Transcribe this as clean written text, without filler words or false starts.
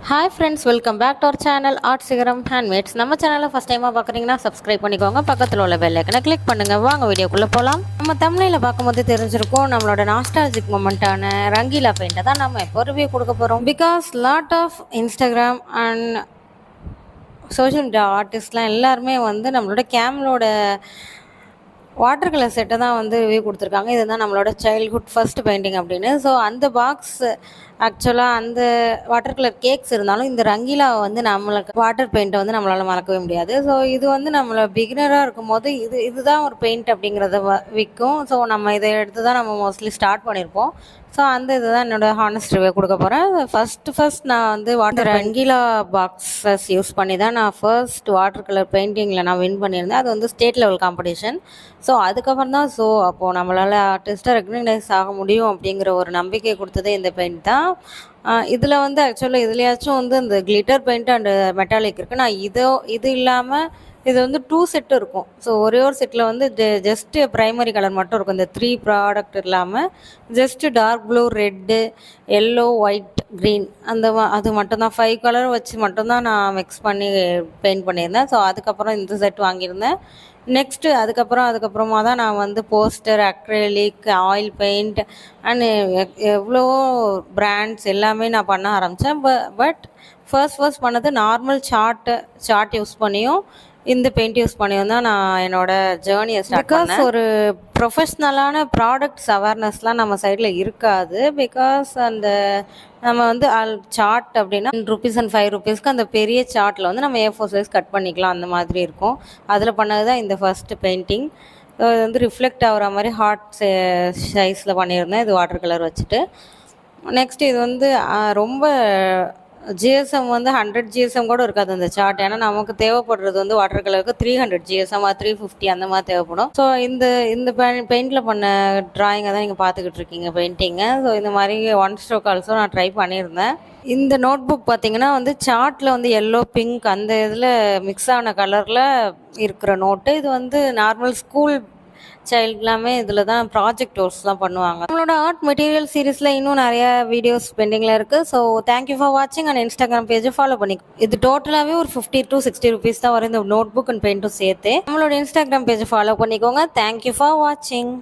Hi friends, welcome back to our channel art Sigaram handmades. நம்ம சேனலை first டைமாக பார்க்குறீங்கன்னா சப்ஸ்கிரைப் பண்ணிக்கோங்க. பக்கத்தில் உள்ள பெல் ஐக்கனை கிளிக் பண்ணுங்கள். வாங்க வீடியோக்குள்ளே போகலாம். நம்ம தமிழில் பார்க்கும்போது தெரிஞ்சிருக்கோம், நம்மளோட நாஸ்டாலஜிக் மொமெண்ட்டான ரங்கீலா பெயிண்ட்டை தான் நம்ம இப்போ ரிவ்யூ கொடுக்க போகிறோம். Because lot of Instagram and social media ஆர்டிஸ்ட்லாம் எல்லாருமே வந்து நம்மளோட கேமலோட வாட்டர் கலர் செட்டை தான் வந்து ரிவ்யூ கொடுத்துருக்காங்க. இதுதான் நம்மளோட சைல்ட்ஹுட் ஃபர்ஸ்ட் பெயிண்டிங் அப்படின்னு. ஸோ அந்த பாக்ஸ் ஆக்சுவலாக அந்த வாட்டர் கலர் கேக்ஸ் இருந்தாலும் இந்த ரங்கீலாவை வந்து நம்மளுக்கு வாட்டர் பெயிண்ட்டை வந்து நம்மளால் மறக்கவே முடியாது. ஸோ இது வந்து நம்மளை பிகினராக இருக்கும் போது இதுதான் ஒரு பெயிண்ட் அப்படிங்கிறத விற்கும். ஸோ நம்ம இதை எடுத்து தான் நம்ம மோஸ்ட்லி ஸ்டார்ட் பண்ணியிருப்போம். ஸோ அந்த இதுதான் என்னோட ஹானஸ்ட் ரிவ்யூ கொடுக்க போகிறேன். ஃபர்ஸ்ட் நான் வந்து வாட்டர் ரங்கீலா பாக்ஸஸ் யூஸ் பண்ணி தான் நான் ஃபர்ஸ்ட் வாட்டர் கலர் பெயிண்டிங்கில் நான் வின் பண்ணியிருந்தேன். அது வந்து ஸ்டேட் லெவல் காம்படிஷன். ஸோ அதுக்கப்புறம் தான் அப்போது நம்மளால் ஆர்டிஸ்ட்டாக ரெகக்னைஸ் ஆக முடியும் அப்படிங்கிற ஒரு நம்பிக்கை கொடுத்ததே இந்த பெயிண்ட் தான். இதில் வந்து ஆக்சுவலாக இதுலையாச்சும் வந்து இந்த கிளிட்டர் பெயிண்ட் அண்டு மெட்டாலிக் இருக்குது. நான் இது இல்லாமல் இது வந்து 2 செட்டு இருக்கும். ஸோ ஒரே ஒரு செட்டில் வந்து ஜஸ்ட்டு ப்ரைமரி கலர் மட்டும் இருக்கும். இந்த 3 ப்ராடக்ட் இல்லாமல் just dark blue, red, yellow, white, green அது மட்டும்தான் 5 கலர் வச்சு மட்டும்தான் நான் மிக்ஸ் பண்ணி பெயிண்ட் பண்ணியிருந்தேன். ஸோ அதுக்கப்புறம் இந்த செட் வாங்கியிருந்தேன். நெக்ஸ்ட்டு அதுக்கப்புறமா தான் நான் வந்து poster, acrylic, oil paint and எவ்வளவோ பிராண்ட்ஸ் எல்லாமே நான் பண்ண ஆரம்பித்தேன். பட் ஃபர்ஸ்ட் பண்ணது நார்மல் சார்ட் யூஸ் பண்ணியும் இந்த பெயிண்ட் யூஸ் பண்ணியும் தான் நான் என்னோடய ஜேர்னியை ஸ்டார்ட் பண்ணேன். ஒரு ப்ரொஃபஷ்னலான ப்ராடக்ட்ஸ் அவேர்னஸ்லாம் நம்ம சைடில் இருக்காது. பிகாஸ் அந்த நம்ம வந்து சார்ட் அப்படின்னா ₹1 and ₹5 அந்த பெரிய சார்ட்டில் வந்து நம்ம A4 சைஸ் கட் பண்ணிக்கலாம், அந்த மாதிரி இருக்கும். அதில் பண்ணது தான் இந்த ஃபஸ்ட்டு பெயிண்டிங். இது வந்து ரிஃப்ளெக்ட் ஆகிற மாதிரி ஹார்ட் சைஸில் பண்ணியிருந்தேன். இது வாட்டர் கலர் வச்சுட்டு. நெக்ஸ்ட்டு இது வந்து ரொம்ப ஜிஎஸ்எம் வந்து 100 ஜிஎஸ்எம் கூட இருக்காது அந்த சார்ட். ஏன்னா நமக்கு தேவைப்படுறது வந்து வாட்டர் கலருக்கு 300 ஜிஎஸ்எம், 350 அந்த மாதிரி தேவைப்படும். ஸோ இந்த பெயிண்டில் பண்ண ட்ராயிங்கை தான் நீங்கள் பார்த்துக்கிட்டு இருக்கீங்க, பெயிண்டிங்கை. ஸோ இந்த மாதிரி 1 ஸ்ட்ரோக் ஆல்சோ நான் ட்ரை பண்ணியிருந்தேன். இந்த நோட் புக் பார்த்திங்கன்னா வந்து சார்ட்டில் வந்து எல்லோ, பிங்க் அந்த இதில் மிக்ஸ் ஆன கலரில் இருக்கிற நோட்டு. இது வந்து நார்மல் ஸ்கூல் சைல்டு எல்லாமே இதில் தான் ப்ராஜெக்ட் ஒர்க்ஸ்லாம் பண்ணுவாங்க. நம்மளோட ஆர்ட் மெட்டீரியல் சீரீஸில் இன்னும் நிறைய வீடியோஸ் பெண்டிங்கில் இருக்குது. ஸோ தேங்க்யூ ஃபார் வாட்சிங். அண்ட் இன்ஸ்டாகிராம் பேஜை ஃபாலோ பண்ணி இது டோட்டலாகவே ஒரு ₹50 to ₹60 தான் வரும் இந்த நோட் புக் அண்ட் பெயிண்ட்டும் சேர்த்து. நம்மளோட இன்ஸ்டாகிராம் பேஜை ஃபாலோ பண்ணிக்கோங்க. தேங்க்யூ ஃபார் வாட்சிங்.